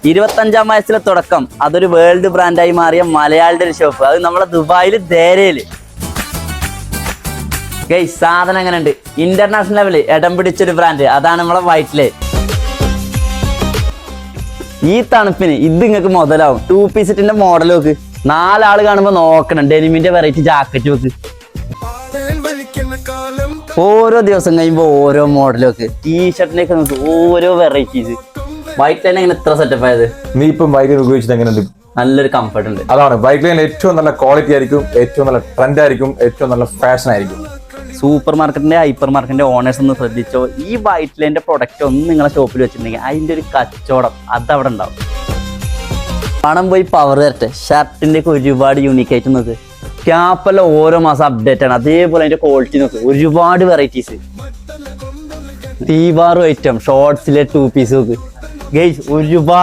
25-ാം വയസ്സിലെ തുടക്കം, അതൊരു വേൾഡ് ബ്രാൻഡായി മാറിയ മലയാളിയുടെ ഒരു ഷോപ്പ്. അത് നമ്മളെ ദുബായിൽ ദേരയില്. സാധനം അങ്ങനെ ഉണ്ട്, ഇന്റർനാഷണൽ ലെവല് ഇടം പിടിച്ചൊരു ബ്രാൻഡ്. അതാണ് നമ്മളെ വൈറ്റ്. ഈ തണുപ്പിന് ഇത് നിങ്ങൾക്ക് മുതലാവും. 2 പീസ് സെറ്റിന്റെ മോഡൽ നോക്ക്. 4 ആള് കാണുമ്പോ നോക്കണം. ഡെനിമിന്റെ വെറൈറ്റി ജാക്കറ്റ് നോക്ക്. ഓരോ ദിവസം കഴിയുമ്പോ ഓരോ മോഡലൊക്കെ. ടീഷർട്ടിനൊക്കെ നോക്ക്, ഓരോ വെറൈറ്റീസ്. വൈറ്റ് ലൈൻ എങ്ങനെ ഇത്ര സെറ്റപ്പ് ആയത്? നീ ഇപ്പം വൈറ്റ് ലൈൻ ഉപയോഗിച്ചിട്ട് എങ്ങനെയുണ്ട്? നല്ലൊരു കംഫർട്ട് ഉണ്ട്. അതാണ് വൈറ്റ് ലൈൻ. ഏറ്റവും നല്ല ക്വാളിറ്റി ആയിരിക്കും, ഏറ്റവും നല്ല ട്രെൻഡ് ആയിരിക്കും, ഏറ്റവും നല്ല ഫാഷൻ ആയിരിക്കും. സൂപ്പർ മാർക്കറ്റിന്റെ ഹൈപ്പർ മാർക്കറ്റിന്റെ ഓണേഴ്സ് ഒന്ന് ശ്രദ്ധിച്ചോ. ഈ വൈറ്റ് ലൈനിന്റെ പ്രൊഡക്റ്റ് ഒന്ന് നിങ്ങളെ ഷോപ്പിൽ വെച്ചിട്ടുണ്ടെങ്കിൽ അതിന്റെ ഒരു കച്ചവടം അതവിടെ ഉണ്ടാവും. പണം പോയി പവർ തരട്ടെ. ഷർട്ടിന്റെ ഒക്കെ ഒരുപാട് യൂണിക് ആയിട്ട് നോക്ക്. ക്യാപ്പെല്ലാം ഓരോ മാസം അപ്ഡേറ്റ് ആണ്. അതേപോലെ അതിന്റെ ക്വാളിറ്റി നോക്ക്. ഒരുപാട് വെറൈറ്റീസ്. തീവാറും ഐറ്റം ഷോർട്സിലെ 2 പീസ് നോക്ക്. ഗൈസ് ഒരുപാട്